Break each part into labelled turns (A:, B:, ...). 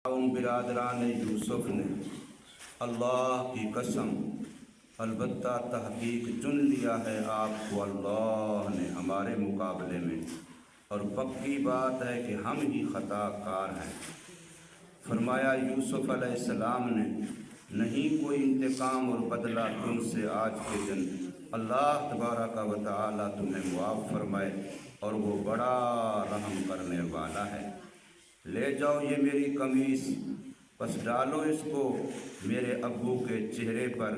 A: ان برادران یوسف نے اللہ کی قسم البتہ تحقیق چن لیا ہے آپ کو اللہ نے ہمارے مقابلے میں، اور پکی بات ہے کہ ہم ہی خطا کار ہیں۔ فرمایا یوسف علیہ السلام نے، نہیں کوئی انتقام اور بدلہ تم سے آج کے دن، اللہ تبارک و تعالی تمہیں معاف فرمائے اور وہ بڑا رحم کرنے والا ہے۔ لے جاؤ یہ میری قمیص، بس ڈالو اس کو میرے ابو کے چہرے پر،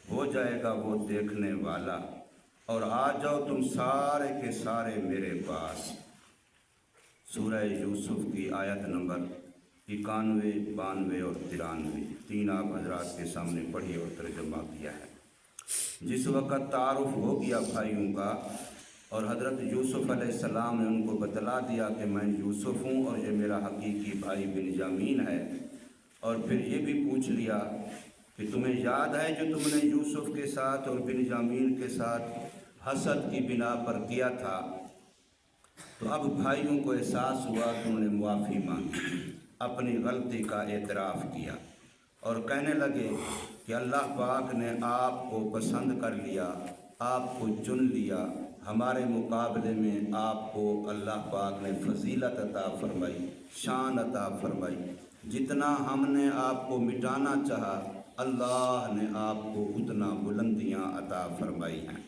A: ہو جائے گا وہ دیکھنے والا، اور آ جاؤ تم سارے کے سارے میرے پاس۔ سورہ یوسف کی آیت نمبر 91، 92 اور 93 تین آپ حضرات کے سامنے پڑھی اور ترجمہ کیا ہے۔ جس وقت تعارف ہو گیا بھائیوں کا اور حضرت یوسف علیہ السلام نے ان کو بتلا دیا کہ میں یوسف ہوں اور یہ میرا حقیقی بھائی بنیامین ہے، اور پھر یہ بھی پوچھ لیا کہ تمہیں یاد ہے جو تم نے یوسف کے ساتھ اور بنیامین کے ساتھ حسد کی بنا پر کیا تھا، تو اب بھائیوں کو احساس ہوا کہ انہوں نے معافی مانگی، اپنی غلطی کا اعتراف کیا اور کہنے لگے کہ اللہ پاک نے آپ کو پسند کر لیا، آپ کو چن لیا، ہمارے مقابلے میں آپ کو اللہ پاک نے فضیلت عطا فرمائی، شان عطا فرمائی، جتنا ہم نے آپ کو مٹانا چاہا اللہ نے آپ کو اتنا بلندیاں عطا فرمائی ہیں۔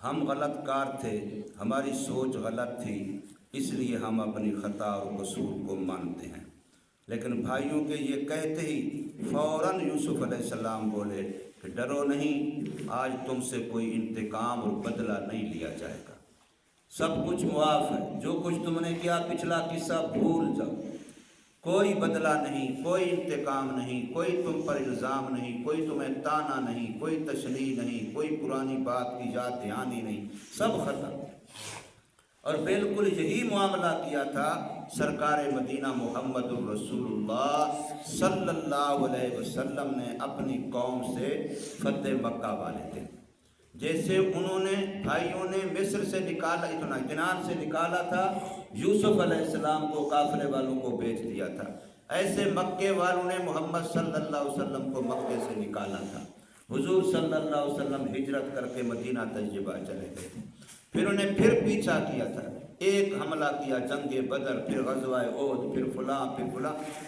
A: ہم غلط کار تھے، ہماری سوچ غلط تھی، اس لیے ہم اپنی خطا اور قصور کو مانتے ہیں۔ لیکن بھائیوں کے یہ کہتے ہی فوراً یوسف علیہ السلام بولے کہ ڈرو نہیں، آج تم سے کوئی انتقام اور بدلہ نہیں لیا جائے گا، سب کچھ معاف ہے، جو کچھ تم نے کیا پچھلا قصہ بھول جاؤ، کوئی بدلہ نہیں، کوئی انتقام نہیں، کوئی تم پر الزام نہیں، کوئی تمہیں تانا نہیں، کوئی تشنیع نہیں، کوئی پرانی بات کی یاد دہانی نہیں، سب ختم۔ اور بالکل یہی معاملہ کیا تھا سرکار مدینہ محمد الرسول اللہ صلی اللہ علیہ وسلم نے اپنی قوم سے فتح مکہ والے تھے۔ جیسے انہوں نے بھائیوں نے مصر سے نکالا، اتنا کنان سے نکالا تھا، یوسف علیہ السلام کو قافلے والوں کو بیچ دیا تھا، ایسے مکے والوں نے محمد صلی اللہ علیہ وسلم کو مکے سے نکالا تھا۔ حضور صلی اللہ علیہ وسلم ہجرت کر کے مدینہ طیبہ چلے گئے تھے، پھر انہیں پھر پیچھا کیا تھا، ایک حملہ کیا جنگ بدر، پھر غزوہ احد، پھر فلاں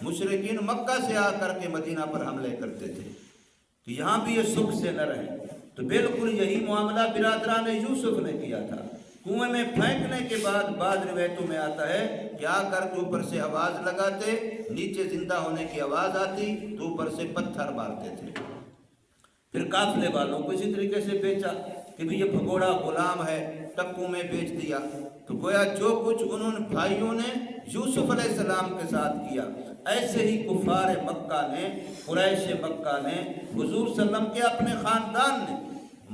A: مشرکین مکہ سے آ کر کے مدینہ پر حملے کرتے تھے کہ یہاں بھی یہ سکھ سے نہ رہیں۔ تو بالکل یہی معاملہ برادران یوسف نے کیا تھا۔ کنویں میں پھینکنے کے بعد بعض روایتوں میں آتا ہے کہ آ کر کے اوپر سے آواز لگاتے، نیچے زندہ ہونے کی آواز آتی تو اوپر سے پتھر مارتے تھے۔ پھر قافلے والوں کو اسی طریقے سے بیچا کہ بھی یہ بھگوڑا غلام ہے، ٹکوں میں بیچ دیا۔ تو گویا جو کچھ انہوں نے بھائیوں نے یوسف علیہ السلام کے ساتھ کیا، ایسے ہی کفار مکہ نے، قریش مکہ نے، حضور صلی اللہ علیہ وسلم کے اپنے خاندان نے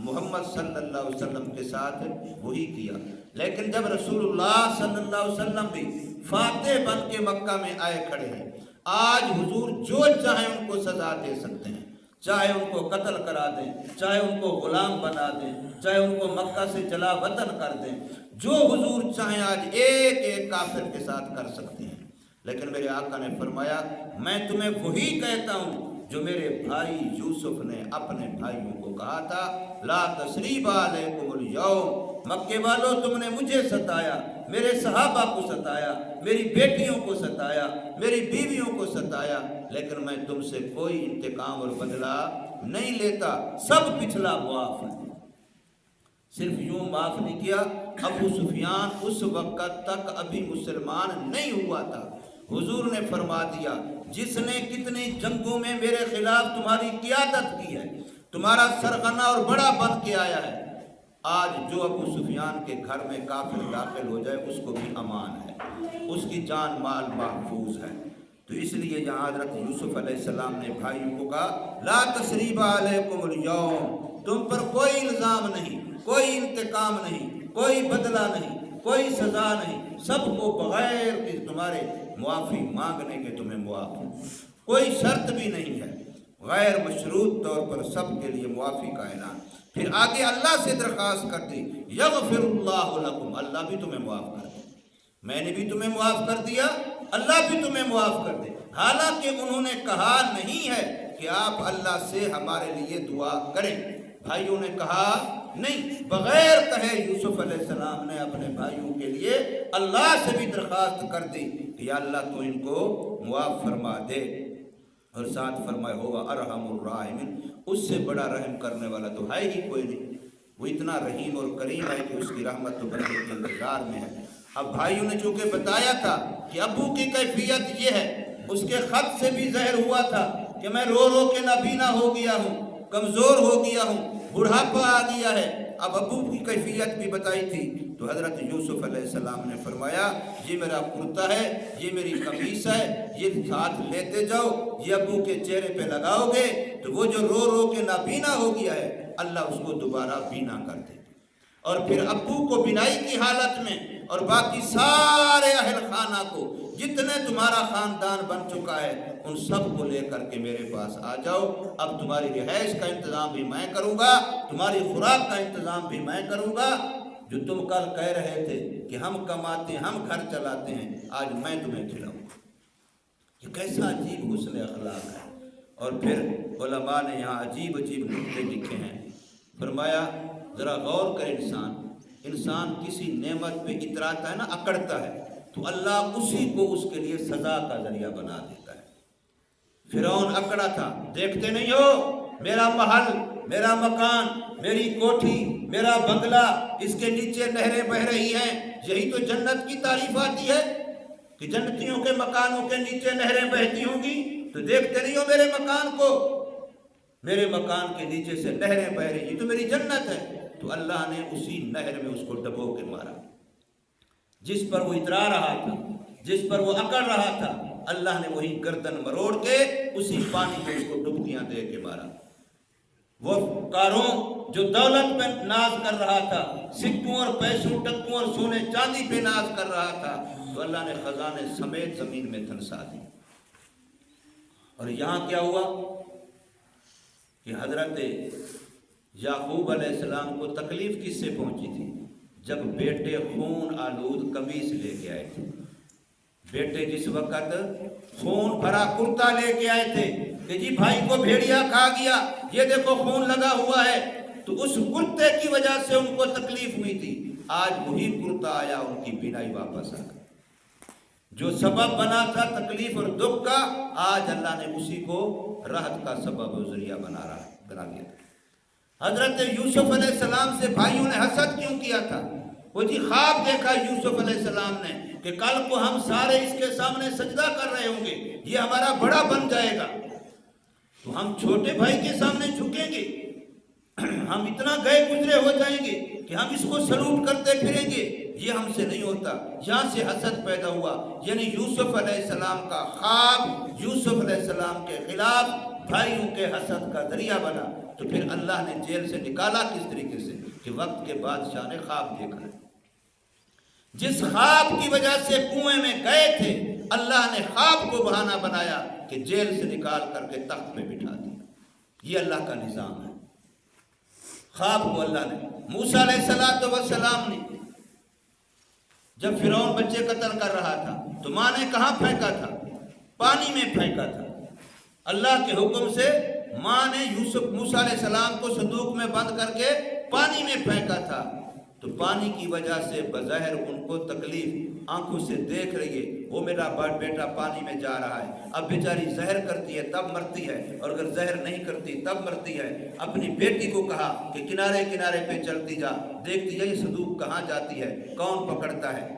A: محمد صلی اللہ علیہ وسلم کے ساتھ وہی کیا۔ لیکن جب رسول اللہ صلی اللہ علیہ وسلم بھی فاتح بن کے مکہ میں آئے کھڑے ہیں، آج حضور جو چاہیں ان کو سزا دے سکتے ہیں، چاہے ان کو قتل کرا دیں، چاہے ان کو غلام بنا دیں، چاہے ان کو مکہ سے جلا وطن کر دیں، جو حضور چاہیں آج ایک ایک کافر کے ساتھ کر سکتے ہیں۔ لیکن میرے آقا نے فرمایا میں تمہیں وہی کہتا ہوں جو میرے بھائی یوسف نے اپنے بھائیوں کو کہا تھا، لا تثریب علیکم اليوم، مکے والوں تم نے مجھے ستایا، میرے صحابہ کو ستایا، میری بیٹیوں کو ستایا، میری بیویوں کو ستایا، لیکن میں تم سے کوئی انتقام اور بدلہ نہیں لیتا، سب پچھلا معاف ہے۔ صرف یوں معاف نہیں کیا، ابو سفیان اس وقت تک ابھی مسلمان نہیں ہوا تھا۔ حضور نے فرما دیا جس نے کتنی جنگوں میں میرے خلاف تمہاری قیادت کی ہے، تمہارا سرغنہ اور بڑا بن کے آیا ہے، آج جو ابو سفیان کے گھر میں کافر داخل ہو جائے اس کو بھی امان ہے، اس کی جان مال محفوظ ہے۔ تو اس لیے یہاں حضرت یوسف علیہ السلام نے بھائیوں کو کہا لا تثریب علیکم اليوم، تم پر کوئی الزام نہیں، کوئی انتقام نہیں، کوئی بدلہ نہیں، کوئی سزا نہیں، سب کو بغیر کہ تمہارے معافی مانگنے کے تمہیں معاف ہے، کوئی شرط بھی نہیں ہے، غیر مشروط طور پر سب کے لیے معافی کا اعلان۔ پھر آگے اللہ سے درخواست کرتی یغفر اللہ لکم، اللہ بھی تمہیں معاف کر دے، میں نے بھی تمہیں معاف کر دیا، اللہ بھی تمہیں معاف کر دے۔ حالانکہ انہوں نے کہا نہیں ہے کہ آپ اللہ سے ہمارے لیے دعا کریں، بھائیوں نے کہا نہیں، بغیر کہے یوسف علیہ السلام نے اپنے بھائیوں کے لیے اللہ سے بھی درخواست کر دی کہ یا اللہ تو ان کو معاف فرما دے، اور ساتھ فرمائے ہوگا ارحم الراحمین، اس سے بڑا رحم کرنے والا تو ہے ہی کوئی نہیں، وہ اتنا رحیم اور کریم ہے کہ اس کی رحمت تو بندے کے انتظار میں ہے۔ اب بھائیوں نے چونکہ بتایا تھا کہ ابو کی کیفیت یہ ہے، اس کے خط سے بھی ظاہر ہوا تھا کہ میں رو رو کے نابینا ہو گیا ہوں، کمزور ہو گیا ہوں، بڑھاپا آ گیا ہے۔ اب ابو کی کیفیت بھی بتائی تھی تو حضرت یوسف علیہ السلام نے فرمایا یہ میرا کرتا ہے، یہ میری قمیص ہے، یہ ساتھ لیتے جاؤ، یہ ابو کے چہرے پہ لگاؤ گے تو وہ جو رو رو کے نابینا ہو گیا ہے اللہ اس کو دوبارہ بینا کر دے، اور پھر ابو کو بینائی کی حالت میں اور باقی سارے اہل خانہ کو، جتنے تمہارا خاندان بن چکا ہے ان سب کو لے کر کے میرے پاس آ جاؤ، اب تمہاری رہائش کا انتظام بھی میں کروں گا، تمہاری خوراک کا انتظام بھی میں کروں گا، جو تم کل کہہ رہے تھے کہ ہم کماتے ہیں ہم گھر چلاتے ہیں، آج میں تمہیں کھلاؤں گا۔ یہ کیسا عجیب حسن اخلاق ہے۔ اور پھر علماء نے یہاں عجیب عجیب نکتے لکھے ہیں، فرمایا ذرا غور کر، انسان کسی نعمت پہ اتراتا ہے نا، اکڑتا ہے تو اللہ اسی کو اس کے لیے سزا کا ذریعہ بنا دیتا ہے۔ فرعون اکڑا تھا، دیکھتے نہیں ہو میرا محل، میرا مکان، میری کوٹھی، میرا بنگلہ، اس کے نیچے نہریں بہ رہی ہیں، یہی تو جنت کی تعریف آتی ہے کہ جنتیوں کے مکانوں کے نیچے نہریں بہتی ہوں گی، تو دیکھتے نہیں ہو میرے مکان کو، میرے مکان کے نیچے سے نہریں بہ رہی، یہ تو میری جنت ہے۔ تو اللہ نے اسی نہر میں اس کو ڈبو کے مارا، جس پر وہ اترا رہا تھا، جس پر وہ اکڑ رہا تھا، اللہ نے وہی گردن مروڑ کے اسی پانی میں اس کو ڈبکیاں دے کے مارا۔ وہ قارون جو دولت پہ ناز کر رہا تھا، سکوں اور پیسوں ٹکوں اور سونے چاندی پہ ناز کر رہا تھا، تو اللہ نے خزانے سمیت زمین میں دھنسا دی۔ اور یہاں کیا ہوا کہ حضرت یعقوب علیہ السلام کو تکلیف کس سے پہنچی تھی؟ جب بیٹے خون آلود قمیص لے کے آئے تھے، بیٹے جس وقت خون بھرا کرتا لے کے آئے تھے کہ جی بھائی کو بھیڑیا کھا گیا، یہ دیکھو خون لگا ہوا ہے، تو اس کرتے کی وجہ سے ان کو تکلیف ہوئی تھی، آج وہی کرتا آیا، ان کی بینائی واپس آ گئی۔ جو سبب بنا تھا تکلیف اور دکھ کا، آج اللہ نے اسی کو راحت کا سبب و ذریعہ بنا دیا تھا۔ حضرت یوسف علیہ السلام سے بھائیوں نے حسد کیوں کیا تھا؟ وہ جی خواب دیکھا یوسف علیہ السلام نے کہ کل کو ہم سارے اس کے سامنے سجدہ کر رہے ہوں گے، یہ ہمارا بڑا بن جائے گا، تو ہم چھوٹے بھائی کے سامنے جھکیں گے، ہم اتنا گئے گزرے ہو جائیں گے کہ ہم اس کو سلوٹ کرتے پھریں گے، یہ ہم سے نہیں ہوتا۔ یہاں سے حسد پیدا ہوا، یعنی یوسف علیہ السلام کا خواب یوسف علیہ السلام کے خلاف بھائیوں کے حسد کا ذریعہ بنا۔ تو پھر اللہ نے جیل سے نکالا کس طریقے سے کہ وقت کے بادشاہ نے خواب دیکھا ہے، جس خواب کی وجہ سے کنویں میں گئے تھے، اللہ نے خواب کو بہانہ بنایا کہ جیل سے نکال کر کے تخت میں بٹھا دیا۔ یہ اللہ کا نظام ہے۔ خواب کو اللہ نے، موسیٰ علیہ السلام نے جب فرعون بچے قتل کر رہا تھا تو ماں نے کہاں پھینکا تھا؟ پانی میں پھینکا تھا۔ اللہ کے حکم سے ماں نے موسیٰ علیہ السلام کو صندوق میں بند کر کے پانی میں پھینکا تھا، تو پانی کی وجہ سے بظاہر ان کو تکلیف، آنکھوں سے دیکھ رہی ہے وہ میرا بیٹا پانی میں جا رہا ہے، اب بیچاری زہر کرتی ہے تب مرتی ہے، اور اگر زہر نہیں کرتی تب مرتی ہے۔ اپنی بیٹی کو کہا کہ کنارے کنارے پہ چلتی جا، دیکھتی جا یہ صندوق کہاں جاتی ہے، کون پکڑتا ہے،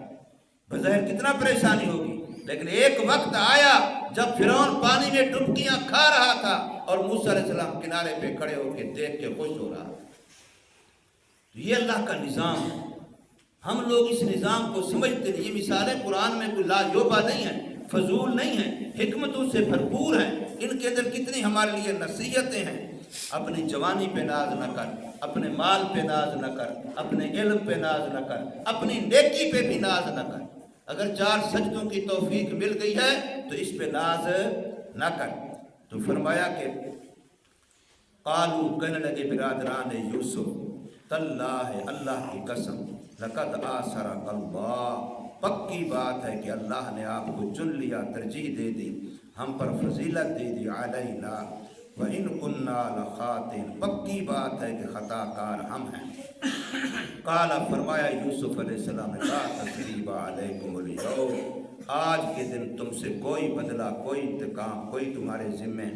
A: بظاہر کتنا پریشانی ہوگی۔ لیکن ایک وقت آیا جب فرعون پانی میں ڈبکیاں کھا رہا تھا اور موسیٰ علیہ السلام کنارے پہ کھڑے ہو کے دیکھ کے خوش ہو رہا تھا۔ یہ اللہ کا نظام ہے، ہم لوگ اس نظام کو سمجھتے نہیں۔ یہ مثالیں قرآن میں کوئی لاجوبہ نہیں ہیں، فضول نہیں ہیں، حکمتوں سے بھرپور ہیں، ان کے اندر کتنی ہمارے لیے نصیحتیں ہیں۔ اپنی جوانی پہ ناز نہ کر، اپنے مال پہ ناز نہ کر، اپنے علم پہ ناز نہ کر، اپنی نیکی پہ بھی ناز نہ کر۔ اگر 4 سجدوں کی توفیق مل گئی ہے تو اس پہ ناز نہ کر۔ تو فرمایا کہ قالو کہنے لگے برادران یوسف، تاللہ اللہ کی قسم، لقد آثرک اللہ، پکی بات ہے کہ اللہ نے آپ کو چن لیا، ترجیح دے دی، ہم پر فضیلت دے دی، علینا وَإِن كُنَّا لَخَاطِئِينَ، پکی بات ہے کہ خطا کار ہم ہیں۔ قال، فرمایا یوسف علیہ السلام نے، لا تثریب علیکم اليوم، آج کے دن تم سے کوئی بدلہ، کوئی انتقام، کوئی تمہارے ذمے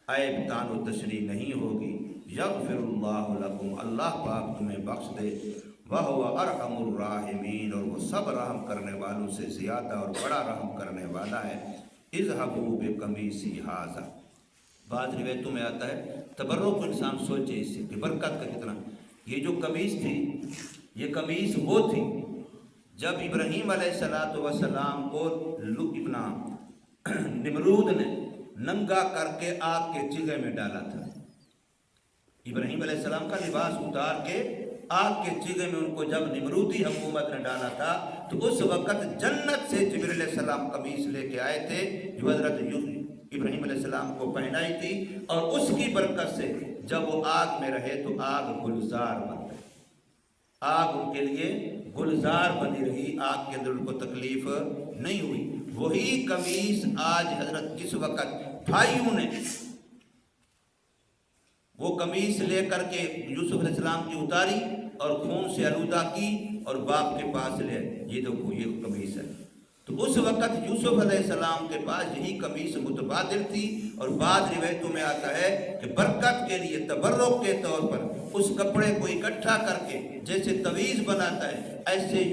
A: عیب تان و تشریح نہیں ہوگی۔ یغفر اللہ لکم، اللہ پاک تمہیں بخش دے، وَهُوَ أَرْحَمُ الرَّاحِمِينَ، اور وہ سب رحم کرنے والوں سے زیادہ اور بڑا رحم کرنے والا ہے۔ اذهبوا بقمیصی ھذا، بعض روایتوں میں آتا ہے تبرک، انسان سوچے اس سے کہ برکت کا کتنا، یہ جو قمیص تھی، یہ قمیص وہ تھی جب ابراہیم علیہ السلام کو ابنا نمرود نے ننگا کر کے آگ کے چولہے میں ڈالا تھا۔ ابراہیم علیہ السلام کا لباس اتار کے آگ کے چولہے میں ان کو جب نمرودی حکومت نے ڈالا تھا، تو اس وقت جنت سے جبرائیل علیہ السلام قمیص لے کے آئے تھے جو حضرت ابراہیم علیہ السلام کو پہنائی تھی، اور اس کی برکت سے جب وہ آگ میں رہے تو آگ گلزار بن گئی، آگ ان کے لیے گلزار بنی رہی، آگ کے اندر ان کو تکلیف نہیں ہوئی۔ وہی قمیص آج حضرت کس وقت بھائیوں نے وہ قمیص لے کر کے یوسف علیہ السلام کی اتاری اور خون سے آلودہ کی اور باپ کے پاس لے، یہ دیکھو یہ قمیص ہے۔ تو اس وقت یوسف علیہ السلام کے پاس یہی قمیص متبادل تھی، اور بعض روایتوں میں آتا ہے کہ برکت کے لیے تبرک کے طور پر اس کپڑے کو اکٹھا کر کے جیسے تویز بناتا ہے، ایسے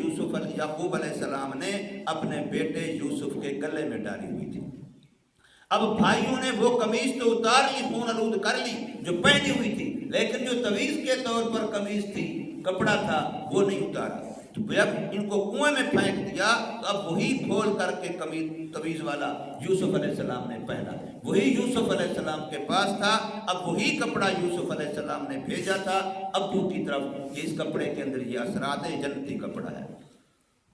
A: یعقوب علیہ السلام نے اپنے بیٹے یوسف کے گلے میں ڈالی ہوئی تھی۔ اب بھائیوں نے وہ قمیص تو اتار لی، خون آلود کر لی جو پہنی ہوئی تھی، لیکن جو تویز کے طور پر قمیص تھی، کپڑا تھا، وہ نہیں اتارا۔ تو جب ان کو کنویں میں پھینک دیا تو اب وہی کھول کر کے تویز والا یوسف علیہ السلام نے پہنا، وہی یوسف علیہ السلام کے پاس تھا۔ اب وہی کپڑا یوسف علیہ السلام نے بھیجا تھا ابو کی طرف کہ اس کپڑے کے اندر یہ اثرات جنتی کپڑا ہے۔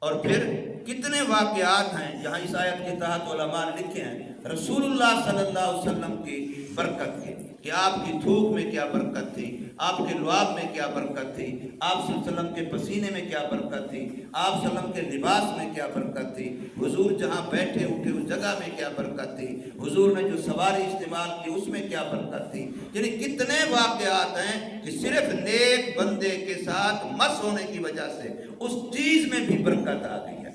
A: اور پھر کتنے واقعات ہیں یہاں اس آیت کے تحت علماء نے لکھے ہیں رسول اللہ صلی اللہ علیہ وسلم کی برکت کے، کہ آپ کی تھوک میں کیا برکت تھی، آپ کے لعاب میں کیا برکت تھی، آپ صلی اللہ علیہ وسلم کے پسینے میں کیا برکت تھی، آپ صلی اللہ علیہ وسلم کے لباس میں کیا برکت تھی، حضور جہاں بیٹھے اٹھے اس جگہ میں کیا برکت تھی، حضور نے جو سواری استعمال کی اس میں کیا برکت تھی۔ یعنی کتنے واقعات ہیں کہ صرف نیک بندے کے ساتھ مس ہونے کی وجہ سے اس چیز میں بھی برکت آ گئی ہے۔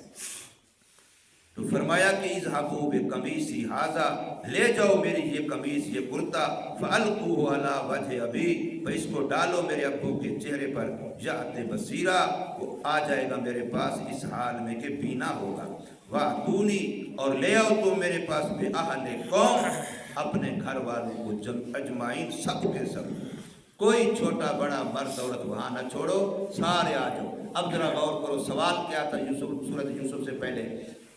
A: تو فرمایا کہ اذهبوا بقمیصی ھذا، لے جاؤ میری یہ قمیص، یہ کرتا، فالقوه علی وجه ابی، تو اس کو ڈالو میرے ابو کے چہرے پر، یأت بصیرا، وہ آ جائے گا میرے پاس اس حال میں کہ بینا ہوگا، واتونی، اور لے آؤ تو میرے پاس باہل قوم، اپنے گھر والوں کو اجمعین، سب کے سب، کوئی چھوٹا بڑا مرد عورت وہاں نہ چھوڑو، سارے آ جاؤ۔ اب ذرا غور کرو، سوال کیا تھا سورۃ یوسف سے پہلے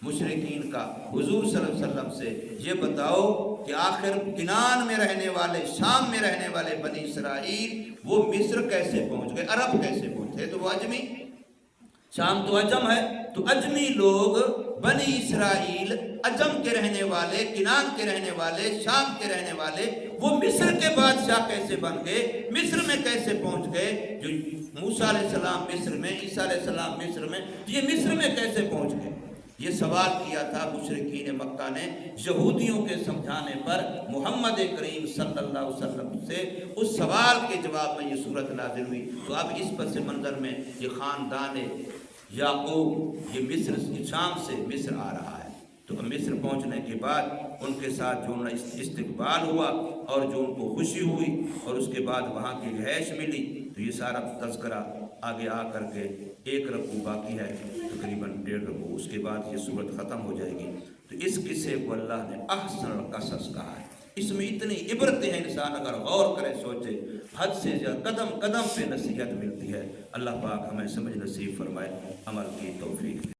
A: مشرکین کا حضور صلی اللہ علیہ وسلم سے، یہ بتاؤ کہ آخر کنعان میں رہنے والے، شام میں رہنے والے بنی اسرائیل وہ مصر کیسے پہنچ گئے، عرب کیسے پہنچے؟ تو وہ اجمی، شام تو عجم ہے، تو اجمی لوگ بنی اسرائیل عجم کے رہنے والے، کنعان کے رہنے والے، شام کے رہنے والے، وہ مصر کے بادشاہ کیسے بن گئے، مصر میں کیسے پہنچ گئے؟ جو موسیٰ علیہ السلام مصر میں، عیسیٰ علیہ السلام مصر میں، یہ مصر میں کیسے پہنچ گئے؟ یہ سوال کیا تھا مشرکین مکہ نے یہودیوں کے سمجھانے پر محمد کریم صلی اللہ علیہ وسلم سے۔ اس سوال کے جواب میں یہ صورت نازل ہوئی۔ تو اب اس پس منظر میں یہ خاندان یعقوب یہ مصر، شام سے مصر آ رہا ہے۔ تو مصر پہنچنے کے بعد ان کے ساتھ جو استقبال ہوا اور جو ان کو خوشی ہوئی اور اس کے بعد وہاں کی رہائش ملی، تو یہ سارا تذکرہ آگے آ کر کے ایک رکوع باقی ہے، تقریباً 1.5 رکوع، اس کے بعد یہ صورت ختم ہو جائے گی۔ تو اس قصے کو اللہ نے احسن القصص کہا ہے۔ اس میں اتنی عبرتیں ہیں، انسان اگر غور کرے سوچے حد سے زیادہ، قدم قدم پہ نصیحت ملتی ہے۔ اللہ پاک ہمیں سمجھ نصیب فرمائے، عمل کی توفیق۔